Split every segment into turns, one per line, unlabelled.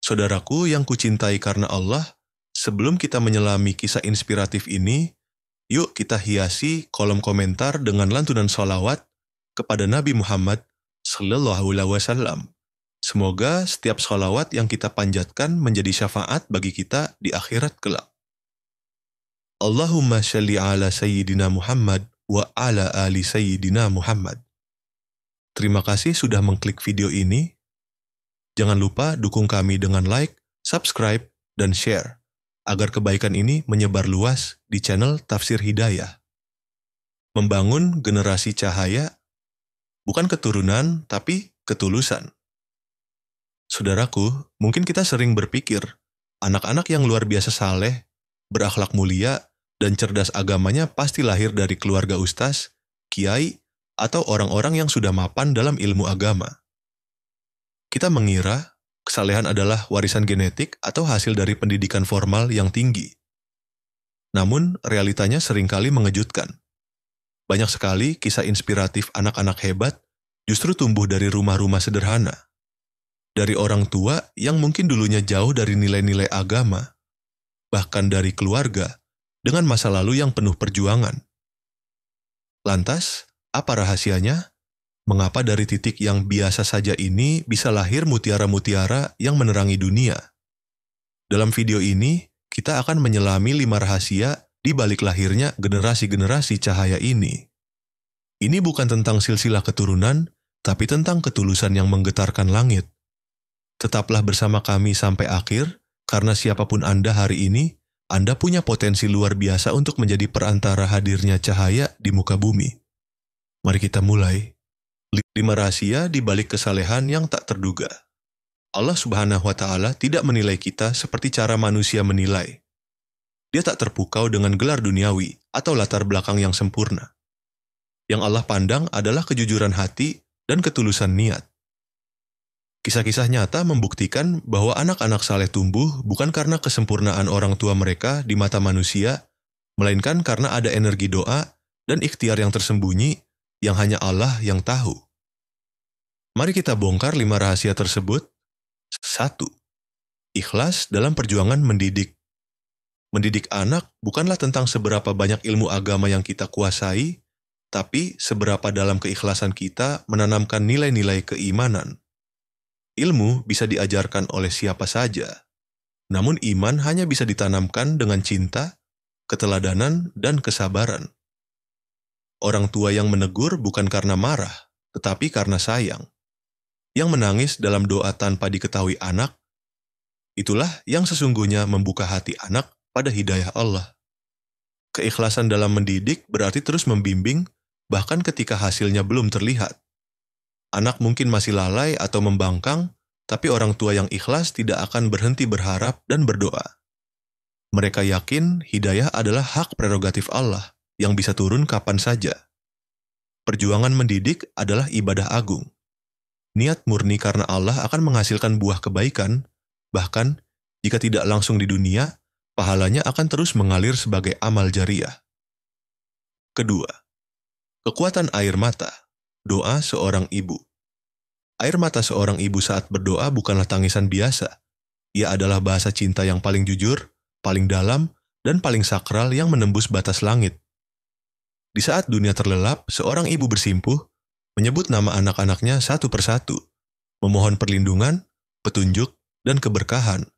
Saudaraku yang kucintai karena Allah, sebelum kita menyelami kisah inspiratif ini, yuk kita hiasi kolom komentar dengan lantunan sholawat kepada Nabi Muhammad Sallallahu Alaihi Wasallam. Semoga setiap sholawat yang kita panjatkan menjadi syafaat bagi kita di akhirat kelak. Allahumma shalli ala Sayyidina Muhammad wa ala ali Sayyidina Muhammad. Terima kasih sudah mengklik video ini. Jangan lupa dukung kami dengan like, subscribe, dan share, agar kebaikan ini menyebar luas di channel Tafsir Hidayah. Membangun generasi cahaya, bukan keturunan, tapi ketulusan. Saudaraku, mungkin kita sering berpikir, anak-anak yang luar biasa saleh, berakhlak mulia, dan cerdas agamanya pasti lahir dari keluarga ustaz, kiai, atau orang-orang yang sudah mapan dalam ilmu agama. Kita mengira kesalehan adalah warisan genetik atau hasil dari pendidikan formal yang tinggi. Namun, realitanya seringkali mengejutkan. Banyak sekali kisah inspiratif anak-anak hebat justru tumbuh dari rumah-rumah sederhana. Dari orang tua yang mungkin dulunya jauh dari nilai-nilai agama, bahkan dari keluarga dengan masa lalu yang penuh perjuangan. Lantas, apa rahasianya? Mengapa dari titik yang biasa saja ini bisa lahir mutiara-mutiara yang menerangi dunia? Dalam video ini, kita akan menyelami 5 rahasia di balik lahirnya generasi-generasi cahaya ini. Ini bukan tentang silsilah keturunan, tapi tentang ketulusan yang menggetarkan langit. Tetaplah bersama kami sampai akhir, karena siapapun Anda hari ini, Anda punya potensi luar biasa untuk menjadi perantara hadirnya cahaya di muka bumi. Mari kita mulai. 5 rahasia di balik kesalehan yang tak terduga. Allah Subhanahu wa Ta'ala tidak menilai kita seperti cara manusia menilai. Dia tak terpukau dengan gelar duniawi atau latar belakang yang sempurna. Yang Allah pandang adalah kejujuran hati dan ketulusan niat. Kisah-kisah nyata membuktikan bahwa anak-anak saleh tumbuh bukan karena kesempurnaan orang tua mereka di mata manusia, melainkan karena ada energi doa dan ikhtiar yang tersembunyi yang hanya Allah yang tahu. Mari kita bongkar 5 rahasia tersebut. 1. Ikhlas dalam perjuangan mendidik. Mendidik anak bukanlah tentang seberapa banyak ilmu agama yang kita kuasai, tapi seberapa dalam keikhlasan kita menanamkan nilai-nilai keimanan. Ilmu bisa diajarkan oleh siapa saja, namun iman hanya bisa ditanamkan dengan cinta, keteladanan, dan kesabaran. Orang tua yang menegur bukan karena marah, tetapi karena sayang. Yang menangis dalam doa tanpa diketahui anak, itulah yang sesungguhnya membuka hati anak pada hidayah Allah. Keikhlasan dalam mendidik berarti terus membimbing, bahkan ketika hasilnya belum terlihat. Anak mungkin masih lalai atau membangkang, tapi orang tua yang ikhlas tidak akan berhenti berharap dan berdoa. Mereka yakin hidayah adalah hak prerogatif Allah, yang bisa turun kapan saja. Perjuangan mendidik adalah ibadah agung. Niat murni karena Allah akan menghasilkan buah kebaikan, bahkan jika tidak langsung di dunia, pahalanya akan terus mengalir sebagai amal jariah. Kedua, kekuatan air mata, doa seorang ibu. Air mata seorang ibu saat berdoa bukanlah tangisan biasa. Ia adalah bahasa cinta yang paling jujur, paling dalam, dan paling sakral yang menembus batas langit. Di saat dunia terlelap, seorang ibu bersimpuh, menyebut nama anak-anaknya satu persatu, memohon perlindungan, petunjuk, dan keberkahan.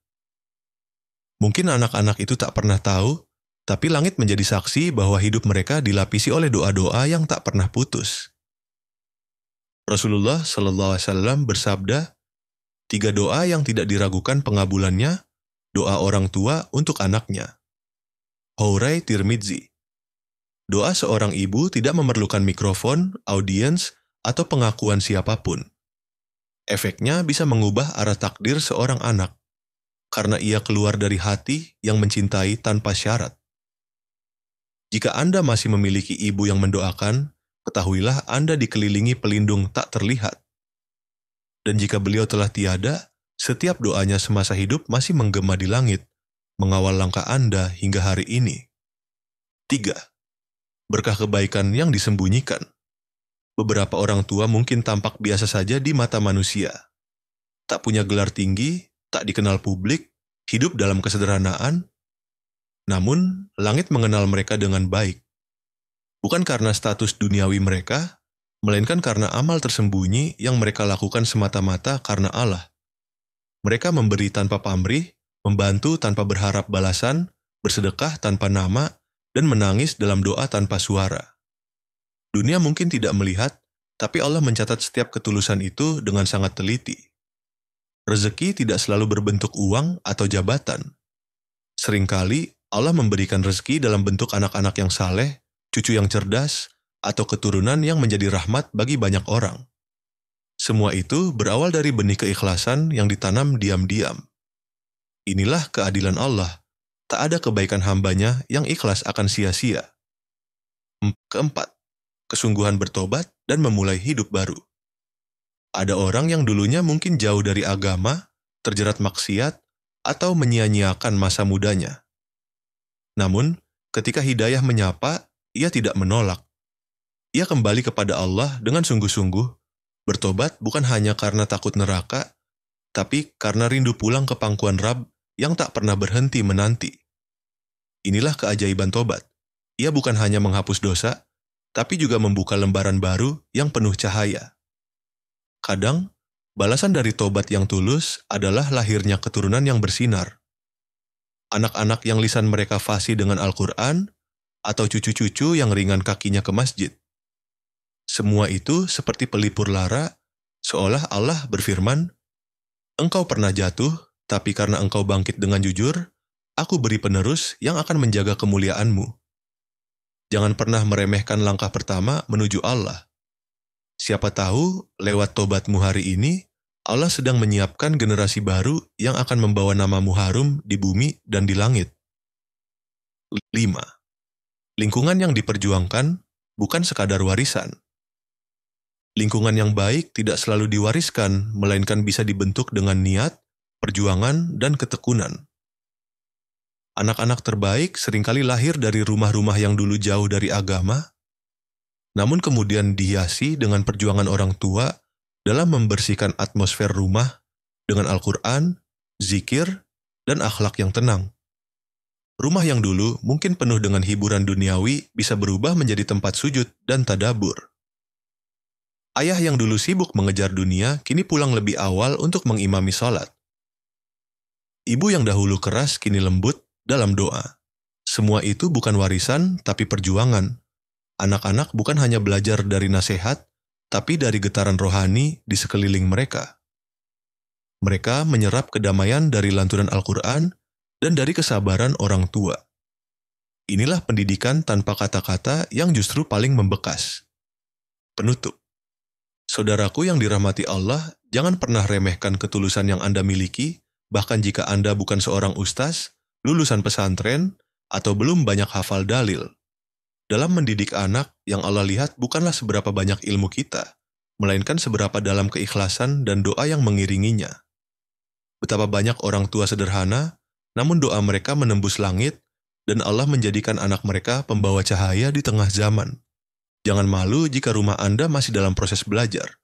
Mungkin anak-anak itu tak pernah tahu, tapi langit menjadi saksi bahwa hidup mereka dilapisi oleh doa-doa yang tak pernah putus. Rasulullah Sallallahu Alaihi Wasallam bersabda, 3 doa yang tidak diragukan pengabulannya, doa orang tua untuk anaknya. Haurai Tirmidzi. Doa seorang ibu tidak memerlukan mikrofon, audiens, atau pengakuan siapapun. Efeknya bisa mengubah arah takdir seorang anak, karena ia keluar dari hati yang mencintai tanpa syarat. Jika Anda masih memiliki ibu yang mendoakan, ketahuilah Anda dikelilingi pelindung tak terlihat. Dan jika beliau telah tiada, setiap doanya semasa hidup masih menggema di langit, mengawal langkah Anda hingga hari ini. 3. Berkah kebaikan yang disembunyikan. Beberapa orang tua mungkin tampak biasa saja di mata manusia. Tak punya gelar tinggi, tak dikenal publik, hidup dalam kesederhanaan, namun langit mengenal mereka dengan baik. Bukan karena status duniawi mereka, melainkan karena amal tersembunyi yang mereka lakukan semata-mata karena Allah. Mereka memberi tanpa pamrih, membantu tanpa berharap balasan, bersedekah tanpa nama, dan menangis dalam doa tanpa suara. Dunia mungkin tidak melihat, tapi Allah mencatat setiap ketulusan itu dengan sangat teliti. Rezeki tidak selalu berbentuk uang atau jabatan. Seringkali Allah memberikan rezeki dalam bentuk anak-anak yang saleh, cucu yang cerdas, atau keturunan yang menjadi rahmat bagi banyak orang. Semua itu berawal dari benih keikhlasan yang ditanam diam-diam. Inilah keadilan Allah. Tak ada kebaikan hambanya yang ikhlas akan sia-sia. Keempat, kesungguhan bertobat dan memulai hidup baru. Ada orang yang dulunya mungkin jauh dari agama, terjerat maksiat, atau menyia-nyiakan masa mudanya. Namun, ketika hidayah menyapa, ia tidak menolak. Ia kembali kepada Allah dengan sungguh-sungguh, bertobat bukan hanya karena takut neraka, tapi karena rindu pulang ke pangkuan Rabb yang tak pernah berhenti menanti. Inilah keajaiban tobat. Ia bukan hanya menghapus dosa, tapi juga membuka lembaran baru yang penuh cahaya. Kadang, balasan dari tobat yang tulus adalah lahirnya keturunan yang bersinar. Anak-anak yang lisan mereka fasih dengan Al-Quran, atau cucu-cucu yang ringan kakinya ke masjid. Semua itu seperti pelipur lara, seolah Allah berfirman, "Engkau pernah jatuh, tapi karena engkau bangkit dengan jujur, aku beri penerus yang akan menjaga kemuliaanmu." Jangan pernah meremehkan langkah pertama menuju Allah. Siapa tahu, lewat tobatmu hari ini, Allah sedang menyiapkan generasi baru yang akan membawa namamu harum di bumi dan di langit. 5. Lingkungan yang diperjuangkan bukan sekadar warisan. Lingkungan yang baik tidak selalu diwariskan, melainkan bisa dibentuk dengan niat, perjuangan, dan ketekunan. Anak-anak terbaik seringkali lahir dari rumah-rumah yang dulu jauh dari agama, namun kemudian dihiasi dengan perjuangan orang tua dalam membersihkan atmosfer rumah dengan Al-Quran, zikir, dan akhlak yang tenang. Rumah yang dulu mungkin penuh dengan hiburan duniawi bisa berubah menjadi tempat sujud dan tadabur. Ayah yang dulu sibuk mengejar dunia kini pulang lebih awal untuk mengimami sholat. Ibu yang dahulu keras kini lembut dalam doa. Semua itu bukan warisan tapi perjuangan. Anak-anak bukan hanya belajar dari nasihat, tapi dari getaran rohani di sekeliling mereka. Mereka menyerap kedamaian dari lantunan Al-Quran dan dari kesabaran orang tua. Inilah pendidikan tanpa kata-kata yang justru paling membekas. Penutup. Saudaraku yang dirahmati Allah, jangan pernah remehkan ketulusan yang Anda miliki, bahkan jika Anda bukan seorang ustaz, lulusan pesantren, atau belum banyak hafal dalil. Dalam mendidik anak, yang Allah lihat bukanlah seberapa banyak ilmu kita, melainkan seberapa dalam keikhlasan dan doa yang mengiringinya. Betapa banyak orang tua sederhana, namun doa mereka menembus langit, dan Allah menjadikan anak mereka pembawa cahaya di tengah zaman. Jangan malu jika rumah Anda masih dalam proses belajar.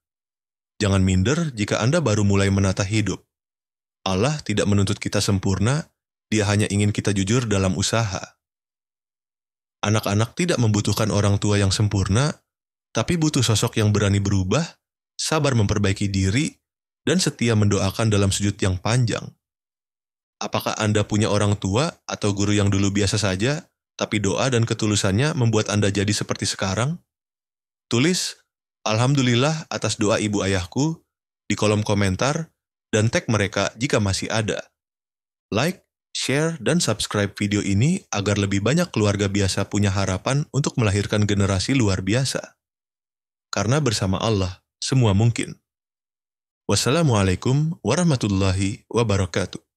Jangan minder jika Anda baru mulai menata hidup. Allah tidak menuntut kita sempurna, Dia hanya ingin kita jujur dalam usaha. Anak-anak tidak membutuhkan orang tua yang sempurna, tapi butuh sosok yang berani berubah, sabar memperbaiki diri, dan setia mendoakan dalam sujud yang panjang. Apakah Anda punya orang tua atau guru yang dulu biasa saja, tapi doa dan ketulusannya membuat Anda jadi seperti sekarang? Tulis, "Alhamdulillah atas doa ibu ayahku" di kolom komentar, dan tag mereka jika masih ada. Like, share, dan subscribe video ini agar lebih banyak keluarga biasa punya harapan untuk melahirkan generasi luar biasa. Karena bersama Allah, semua mungkin. Wassalamualaikum warahmatullahi wabarakatuh.